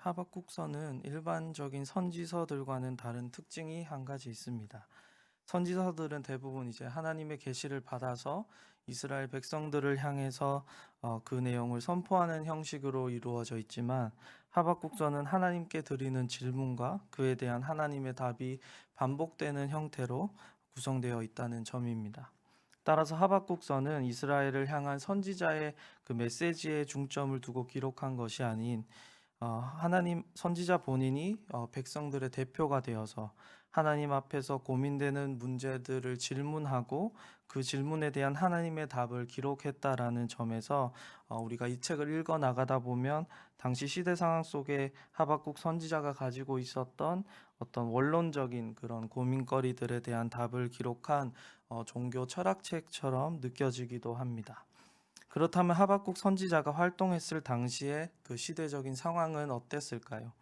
하박국서는 일반적인 선지서들과는 다른 특징이 한 가지 있습니다. 선지서들은 대부분 이제 하나님의 계시를 받아서 이스라엘 백성들을 향해서 그 내용을 선포하는 형식으로 이루어져 있지만 하박국서는 하나님께 드리는 질문과 그에 대한 하나님의 답이 반복되는 형태로 구성되어 있다는 점입니다. 따라서 하박국서는 이스라엘을 향한 선지자의 그 메시지에 중점을 두고 기록한 것이 아닌 하나님 선지자 본인이 백성들의 대표가 되어서 하나님 앞에서 고민되는 문제들을 질문하고 그 질문에 대한 하나님의 답을 기록했다라는 점에서 우리가 이 책을 읽어 나가다 보면 당시 시대 상황 속에 하박국 선지자가 가지고 있었던 어떤 원론적인 그런 고민거리들에 대한 답을 기록한 종교 철학책처럼 느껴지기도 합니다. 그렇다면 하박국 선지자가 활동했을 당시에 그 시대적인 상황은 어땠을까요?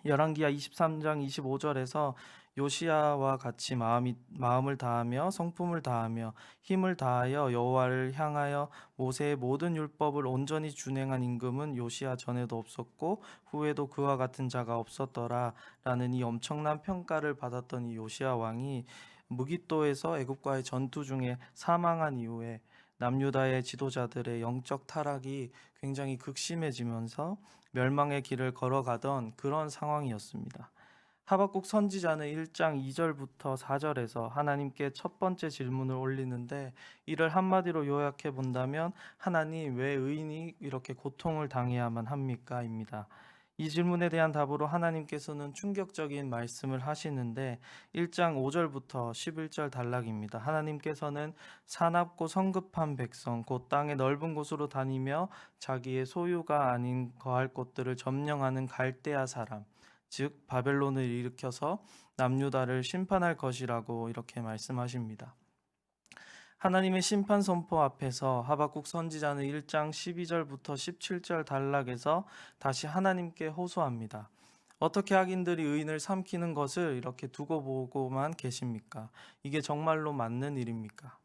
열왕기하 23장 25절에서 요시야와 같이 마음을 다하며 성품을 다하며 힘을 다하여 여호와를 향하여 모세의 모든 율법을 온전히 준행한 임금은 요시야 전에도 없었고 후에도 그와 같은 자가 없었더라 라는 이 엄청난 평가를 받았던 이 요시야 왕이 무깃도에서 애굽과의 전투 중에 사망한 이후에 남유다의 지도자들의 영적 타락이 굉장히 극심해지면서 멸망의 길을 걸어가던 그런 상황이었습니다. 하박국 선지자는 1장 2절부터 4절에서 하나님께 첫 번째 질문을 올리는데 이를 한마디로 요약해 본다면 하나님 왜 의인이 이렇게 고통을 당해야만 합니까? 입니다. 이 질문에 대한 답으로 하나님께서는 충격적인 말씀을 하시는데 1장 5절부터 11절 단락입니다. 하나님께서는 사납고 성급한 백성 곧 땅의 넓은 곳으로 다니며 자기의 소유가 아닌 거할 곳들을 점령하는 갈대아 사람 즉 바벨론을 일으켜서 남유다를 심판할 것이라고 이렇게 말씀하십니다. 하나님의 심판 선포 앞에서 하박국 선지자는 1장 12절부터 17절 단락에서 다시 하나님께 호소합니다. 어떻게 악인들이 의인을 삼키는 것을 이렇게 두고 보고만 계십니까? 이게 정말로 맞는 일입니까?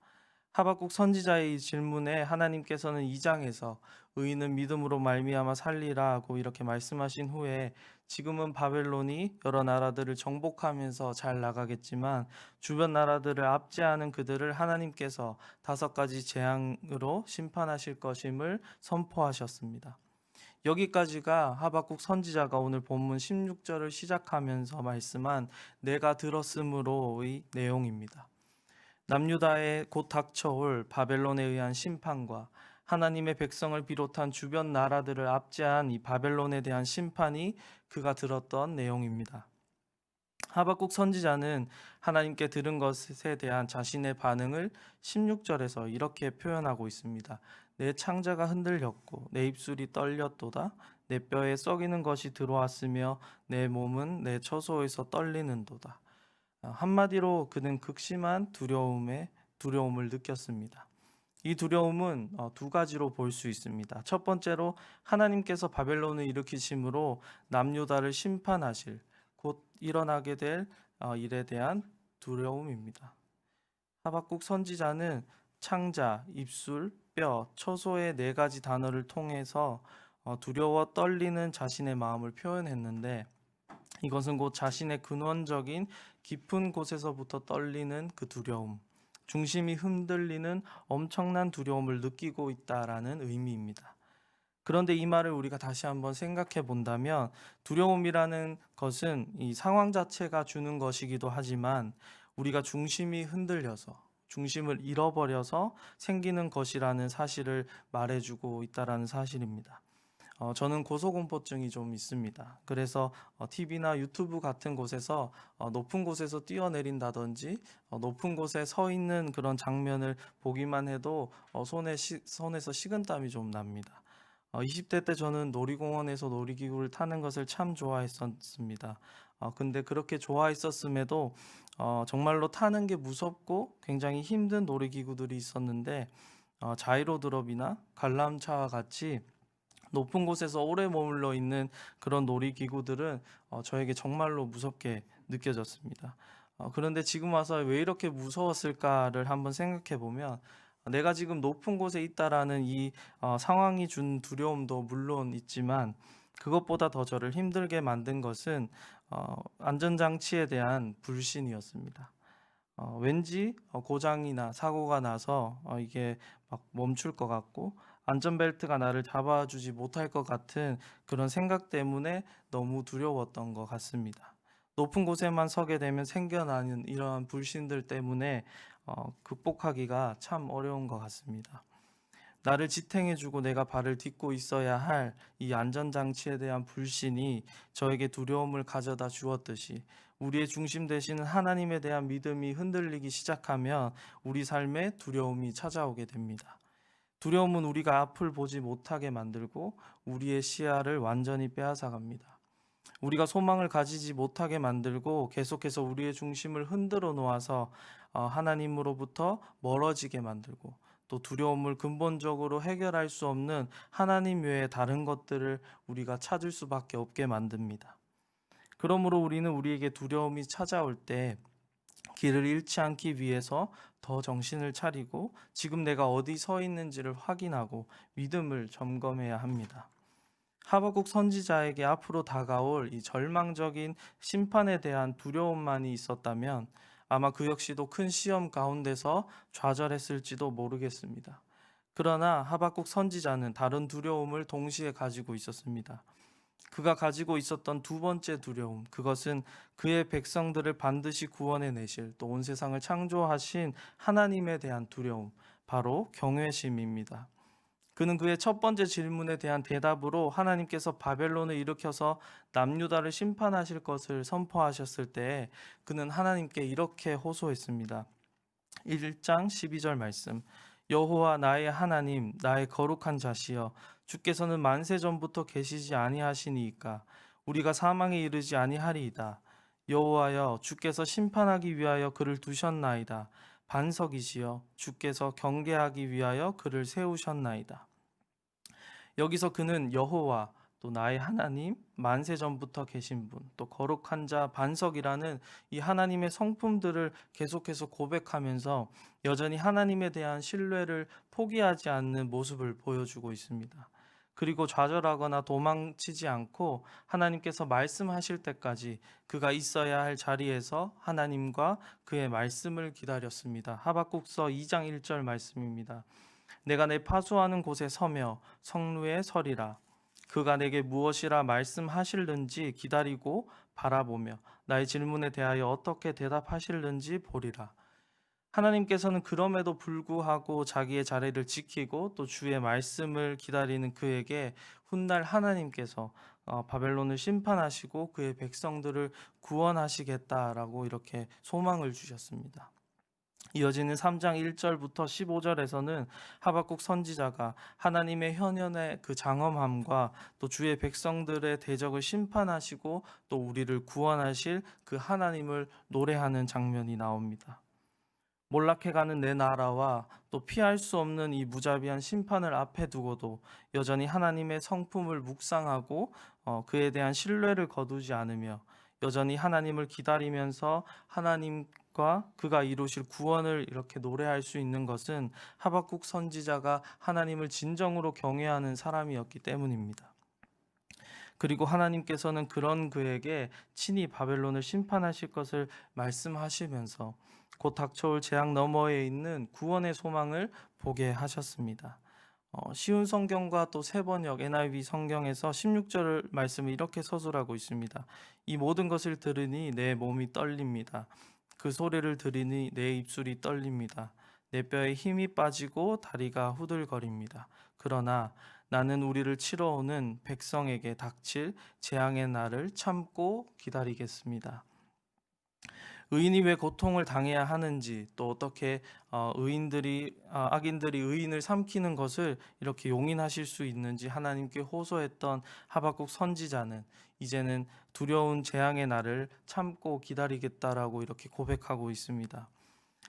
하박국 선지자의 이 질문에 하나님께서는 2장에서 의인은 믿음으로 말미암아 살리라 하고 이렇게 말씀하신 후에 지금은 바벨론이 여러 나라들을 정복하면서 잘 나가겠지만 주변 나라들을 압제하는 그들을 하나님께서 5가지 재앙으로 심판하실 것임을 선포하셨습니다. 여기까지가 하박국 선지자가 오늘 본문 16절을 시작하면서 말씀한 내가 들었으므로의 내용입니다. 남유다에 곧 닥쳐올 바벨론에 의한 심판과 하나님의 백성을 비롯한 주변 나라들을 압제한 이 바벨론에 대한 심판이 그가 들었던 내용입니다. 하박국 선지자는 하나님께 들은 것에 대한 자신의 반응을 16절에서 이렇게 표현하고 있습니다. 내 창자가 흔들렸고 내 입술이 떨렸도다. 내 뼈에 썩이는 것이 들어왔으며 내 몸은 내 처소에서 떨리는도다. 한마디로 그는 극심한 두려움을 느꼈습니다. 이 두려움은 2가지로 볼 수 있습니다. 첫 번째로 하나님께서 바벨론을 일으키심으로 남유다를 심판하실 곧 일어나게 될 일에 대한 두려움입니다. 하박국 선지자는 창자, 입술, 뼈, 처소의 4가지 단어를 통해서 두려워 떨리는 자신의 마음을 표현했는데 이것은 곧 자신의 근원적인 깊은 곳에서부터 떨리는 그 두려움, 중심이 흔들리는 엄청난 두려움을 느끼고 있다라는 의미입니다. 그런데 이 말을 우리가 다시 한번 생각해 본다면 두려움이라는 것은 이 상황 자체가 주는 것이기도 하지만 우리가 중심이 흔들려서 중심을 잃어버려서 생기는 것이라는 사실을 말해주고 있다라는 사실입니다. 저는 고소공포증이 좀 있습니다. 그래서 TV나 유튜브 같은 곳에서 높은 곳에서 뛰어내린다든지 높은 곳에 서 있는 그런 장면을 보기만 해도 손에서 식은땀이 좀 납니다. 20대 때 저는 놀이공원에서 놀이기구를 타는 것을 참 좋아했었습니다. 근데 그렇게 좋아했었음에도 정말로 타는 게 무섭고 굉장히 힘든 놀이기구들이 있었는데 자이로드롭이나 관람차와 같이 높은 곳에서 오래 머물러 있는 그런 놀이기구들은 저에게 정말로 무섭게 느껴졌습니다. 그런데 지금 와서 왜 이렇게 무서웠을까를 한번 생각해 보면 내가 지금 높은 곳에 있다라는 이 상황이 준 두려움도 물론 있지만 그것보다 더 저를 힘들게 만든 것은 안전장치에 대한 불신이었습니다. 왠지 고장이나 사고가 나서 이게 막 멈출 것 같고 안전벨트가 나를 잡아주지 못할 것 같은 그런 생각 때문에 너무 두려웠던 것 같습니다. 높은 곳에만 서게 되면 생겨나는 이러한 불신들 때문에 극복하기가 참 어려운 것 같습니다. 나를 지탱해주고 내가 발을 딛고 있어야 할 이 안전장치에 대한 불신이 저에게 두려움을 가져다 주었듯이 우리의 중심 되시는 하나님에 대한 믿음이 흔들리기 시작하면 우리 삶에 두려움이 찾아오게 됩니다. 두려움은 우리가 앞을 보지 못하게 만들고 우리의 시야를 완전히 빼앗아갑니다. 우리가 소망을 가지지 못하게 만들고 계속해서 우리의 중심을 흔들어 놓아서 하나님으로부터 멀어지게 만들고 또 두려움을 근본적으로 해결할 수 없는 하나님 외에 다른 것들을 우리가 찾을 수밖에 없게 만듭니다. 그러므로 우리는 우리에게 두려움이 찾아올 때 길을 잃지 않기 위해서 더 정신을 차리고 지금 내가 어디 서 있는지를 확인하고 믿음을 점검해야 합니다. 하박국 선지자에게 앞으로 다가올 이 절망적인 심판에 대한 두려움만이 있었다면 아마 그 역시도 큰 시험 가운데서 좌절했을지도 모르겠습니다. 그러나 하박국 선지자는 다른 두려움을 동시에 가지고 있었습니다. 그가 가지고 있었던 두 번째 두려움, 그것은 그의 백성들을 반드시 구원해 내실 또 온 세상을 창조하신 하나님에 대한 두려움, 바로 경외심입니다. 그는 그의 첫 번째 질문에 대한 대답으로 하나님께서 바벨론을 일으켜서 남유다를 심판하실 것을 선포하셨을 때 그는 하나님께 이렇게 호소했습니다. 1장 12절 말씀. 여호와 나의 하나님, 나의 거룩한 자시여, 주께서는 만세 전부터 계시지 아니하시니이까 우리가 사망에 이르지 아니하리이다. 여호와여, 주께서 심판하기 위하여 그를 두셨나이다. 반석이시여, 주께서 경계하기 위하여 그를 세우셨나이다. 여기서 그는 여호와, 또 나의 하나님, 만세 전부터 계신 분, 또 거룩한 자, 반석이라는 이 하나님의 성품들을 계속해서 고백하면서 여전히 하나님에 대한 신뢰를 포기하지 않는 모습을 보여주고 있습니다. 그리고 좌절하거나 도망치지 않고 하나님께서 말씀하실 때까지 그가 있어야 할 자리에서 하나님과 그의 말씀을 기다렸습니다. 하박국서 2장 1절 말씀입니다. 내가 내 파수하는 곳에 서며 성루에 서리라. 그가 내게 무엇이라 말씀하실는지 기다리고 바라보며 나의 질문에 대하여 어떻게 대답하실는지 보리라. 하나님께서는 그럼에도 불구하고 자기의 자리를 지키고 또 주의 말씀을 기다리는 그에게 훗날 하나님께서 바벨론을 심판하시고 그의 백성들을 구원하시겠다라고 이렇게 소망을 주셨습니다. 이어지는 3장 1절부터 15절에서는 하박국 선지자가 하나님의 현현의 그 장엄함과 또 주의 백성들의 대적을 심판하시고 또 우리를 구원하실 그 하나님을 노래하는 장면이 나옵니다. 몰락해가는 내 나라와 또 피할 수 없는 이 무자비한 심판을 앞에 두고도 여전히 하나님의 성품을 묵상하고 그에 대한 신뢰를 거두지 않으며 여전히 하나님을 기다리면서 하나님과 그가 이루실 구원을 이렇게 노래할 수 있는 것은 하박국 선지자가 하나님을 진정으로 경외하는 사람이었기 때문입니다. 그리고 하나님께서는 그런 그에게 친히 바벨론을 심판하실 것을 말씀하시면서 곧 닥쳐올 재앙 너머에 있는 구원의 소망을 보게 하셨습니다. 쉬운 성경과 또 세번역 NIV 성경에서 16절 말씀을 이렇게 서술하고 있습니다. 이 모든 것을 들으니 내 몸이 떨립니다. 그 소리를 들으니 내 입술이 떨립니다. 내 뼈에 힘이 빠지고 다리가 후들거립니다. 그러나 나는 우리를 치러 오는 백성에게 닥칠 재앙의 날을 참고 기다리겠습니다. 의인이 왜 고통을 당해야 하는지 또 어떻게 악인들이 의인을 삼키는 것을 이렇게 용인하실 수 있는지 하나님께 호소했던 하박국 선지자는 이제는 두려운 재앙의 날을 참고 기다리겠다라고 이렇게 고백하고 있습니다.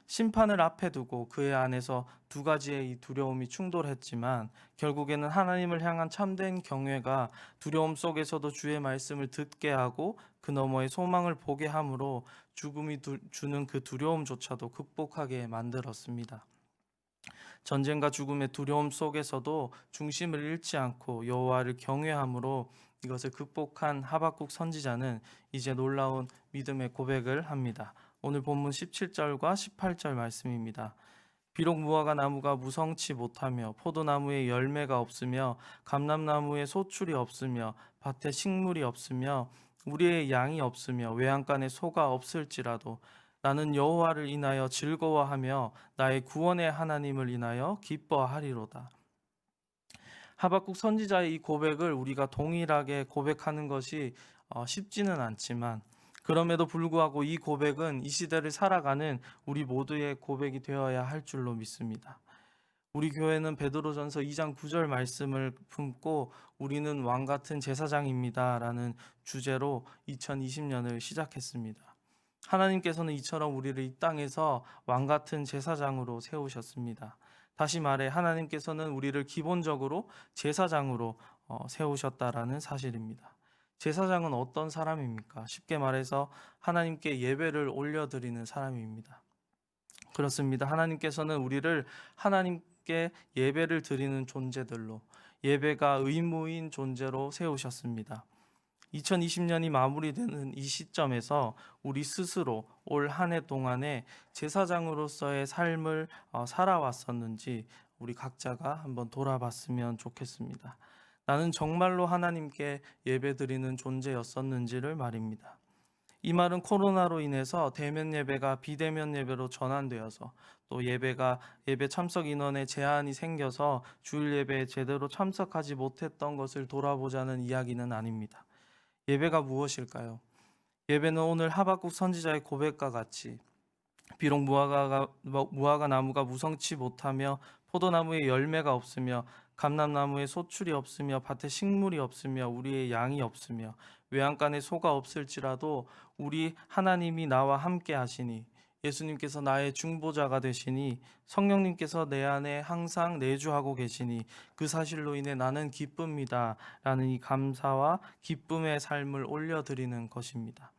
심판을 앞에 두고 그의 안에서 두 가지의 이 두려움이 충돌했지만 결국에는 하나님을 향한 참된 경외가 두려움 속에서도 주의 말씀을 듣게 하고 그 너머의 소망을 보게 함으로 죽음이 주는 그 두려움조차도 극복하게 만들었습니다. 전쟁과 죽음의 두려움 속에서도 중심을 잃지 않고 여호와를 경외함으로 이것을 극복한 하박국 선지자는 이제 놀라운 믿음의 고백을 합니다. 오늘 본문 17절과 18절 말씀입니다. 비록 무화과 나무가 무성치 못하며 포도나무에 열매가 없으며 감람나무에 소출이 없으며 밭에 식물이 없으며 우리의 양이 없으며 외양간에 소가 없을지라도 나는 여호와를 인하여 즐거워하며 나의 구원의 하나님을 인하여 기뻐하리로다. 하박국 선지자의 이 고백을 우리가 동일하게 고백하는 것이 쉽지는 않지만 그럼에도 불구하고 이 고백은 이 시대를 살아가는 우리 모두의 고백이 되어야 할 줄로 믿습니다. 우리 교회는 베드로전서 2장 9절 말씀을 품고 우리는 왕 같은 제사장입니다 라는 주제로 2020년을 시작했습니다. 하나님께서는 이처럼 우리를 이 땅에서 왕 같은 제사장으로 세우셨습니다. 다시 말해 하나님께서는 우리를 기본적으로 제사장으로 세우셨다라는 사실입니다. 제사장은 어떤 사람입니까? 쉽게 말해서 하나님께 예배를 올려드리는 사람입니다. 그렇습니다. 하나님께서는 우리를 하나님께 예배를 드리는 존재들로, 예배가 의무인 존재로 세우셨습니다. 2020년이 마무리되는 이 시점에서 우리 스스로 올 한 해 동안에 제사장으로서의 삶을 살아왔었는지 우리 각자가 한번 돌아봤으면 좋겠습니다. 나는 정말로 하나님께 예배드리는 존재였었는지를 말입니다. 이 말은 코로나로 인해서 대면 예배가 비대면 예배로 전환되어서 또 예배 참석 인원에 제한이 생겨서 주일 예배에 제대로 참석하지 못했던 것을 돌아보자는 이야기는 아닙니다. 예배가 무엇일까요? 예배는 오늘 하박국 선지자의 고백과 같이 비록 무화과 나무가 무성치 못하며 포도나무에 열매가 없으며 감람나무에 소출이 없으며 밭에 식물이 없으며 우리의 양이 없으며 외양간에 소가 없을지라도 우리 하나님이 나와 함께 하시니 예수님께서 나의 중보자가 되시니 성령님께서 내 안에 항상 내주하고 계시니 그 사실로 인해 나는 기쁩니다 라는 이 감사와 기쁨의 삶을 올려드리는 것입니다.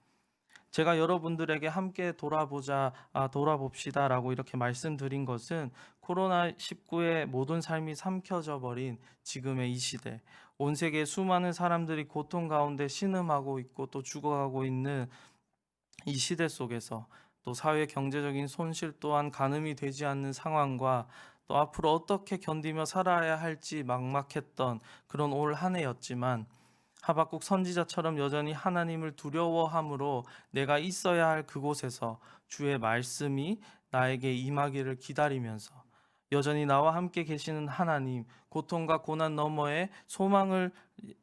제가 여러분들에게 함께 돌아봅시다 라고 이렇게 말씀드린 것은 코로나19의 모든 삶이 삼켜져 버린 지금의 이 시대, 온 세계 수많은 사람들이 고통 가운데 신음하고 있고 또 죽어가고 있는 이 시대 속에서 또 사회 경제적인 손실 또한 가늠이 되지 않는 상황과 또 앞으로 어떻게 견디며 살아야 할지 막막했던 그런 올 한 해였지만 하박국 선지자처럼 여전히 하나님을 두려워함으로 내가 있어야 할 그곳에서 주의 말씀이 나에게 임하기를 기다리면서 여전히 나와 함께 계시는 하나님, 고통과 고난 너머에 소망을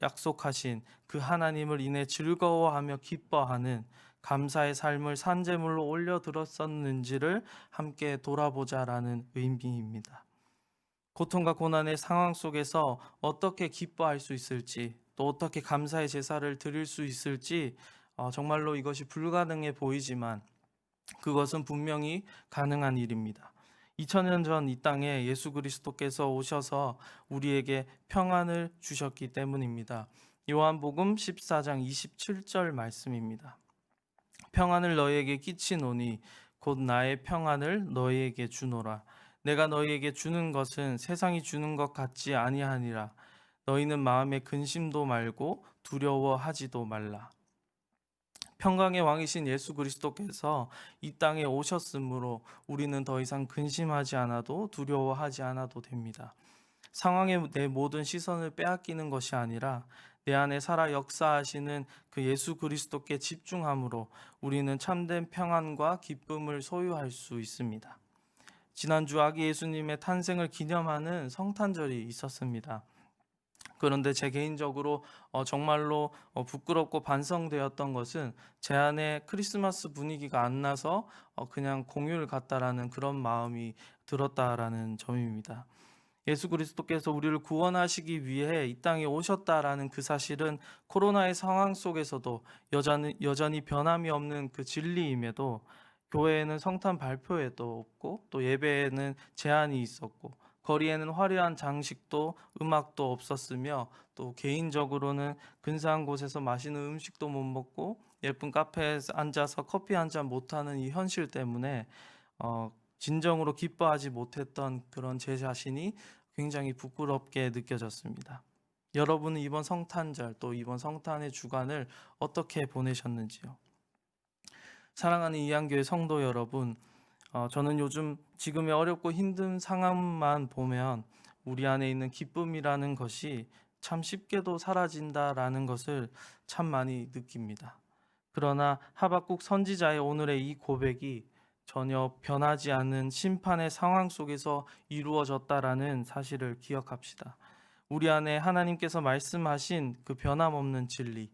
약속하신 그 하나님을 인해 즐거워하며 기뻐하는 감사의 삶을 산제물로 올려드렸었는지를 함께 돌아보자라는 의미입니다. 고통과 고난의 상황 속에서 어떻게 기뻐할 수 있을지 또 어떻게 감사의 제사를 드릴 수 있을지 정말로 이것이 불가능해 보이지만 그것은 분명히 가능한 일입니다. 2000년 전 이 땅에 예수 그리스도께서 오셔서 우리에게 평안을 주셨기 때문입니다. 요한복음 14장 27절 말씀입니다. 평안을 너희에게 끼치노니 곧 나의 평안을 너희에게 주노라. 내가 너희에게 주는 것은 세상이 주는 것 같지 아니하니라. 너희는 마음에 근심도 말고 두려워하지도 말라. 평강의 왕이신 예수 그리스도께서 이 땅에 오셨으므로 우리는 더 이상 근심하지 않아도 두려워하지 않아도 됩니다. 상황에 내 모든 시선을 빼앗기는 것이 아니라 내 안에 살아 역사하시는 그 예수 그리스도께 집중함으로 우리는 참된 평안과 기쁨을 소유할 수 있습니다. 지난주 아기 예수님의 탄생을 기념하는 성탄절이 있었습니다. 그런데 제 개인적으로 정말로 부끄럽고 반성되었던 것은 제 안에 크리스마스 분위기가 안 나서 그냥 공휴일 같다라는 그런 마음이 들었다라는 점입니다. 예수 그리스도께서 우리를 구원하시기 위해 이 땅에 오셨다라는 그 사실은 코로나의 상황 속에서도 여전히 변함이 없는 그 진리임에도 교회에는 성탄 발표회도 없고 또 예배에는 제한이 있었고 거리에는 화려한 장식도 음악도 없었으며 또 개인적으로는 근사한 곳에서 맛있는 음식도 못 먹고 예쁜 카페에서 앉아서 커피 한 잔 못하는 이 현실 때문에 진정으로 기뻐하지 못했던 그런 제 자신이 굉장히 부끄럽게 느껴졌습니다. 여러분은 이번 성탄절 또 이번 성탄의 주간을 어떻게 보내셨는지요? 사랑하는 이한교회 성도 여러분, 저는 요즘 지금의 어렵고 힘든 상황만 보면 우리 안에 있는 기쁨이라는 것이 참 쉽게도 사라진다라는 것을 참 많이 느낍니다. 그러나 하박국 선지자의 오늘의 이 고백이 전혀 변하지 않는 심판의 상황 속에서 이루어졌다라는 사실을 기억합시다. 우리 안에 하나님께서 말씀하신 그 변함없는 진리,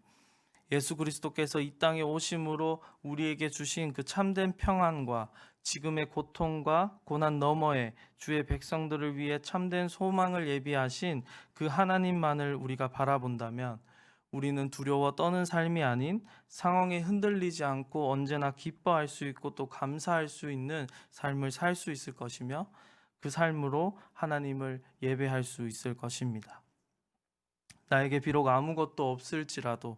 예수 그리스도께서 이 땅에 오심으로 우리에게 주신 그 참된 평안과 지금의 고통과 고난 너머에 주의 백성들을 위해 참된 소망을 예비하신 그 하나님만을 우리가 바라본다면 우리는 두려워 떠는 삶이 아닌 상황에 흔들리지 않고 언제나 기뻐할 수 있고 또 감사할 수 있는 삶을 살 수 있을 것이며 그 삶으로 하나님을 예배할 수 있을 것입니다. 나에게 비록 아무것도 없을지라도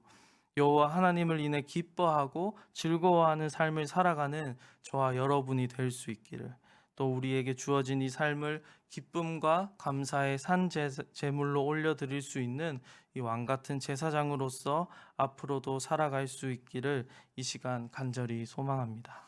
여호와 하나님을 인해 기뻐하고 즐거워하는 삶을 살아가는 저와 여러분이 될 수 있기를, 또 우리에게 주어진 이 삶을 기쁨과 감사의 산 제물로 올려드릴 수 있는 이 왕같은 제사장으로서 앞으로도 살아갈 수 있기를 이 시간 간절히 소망합니다.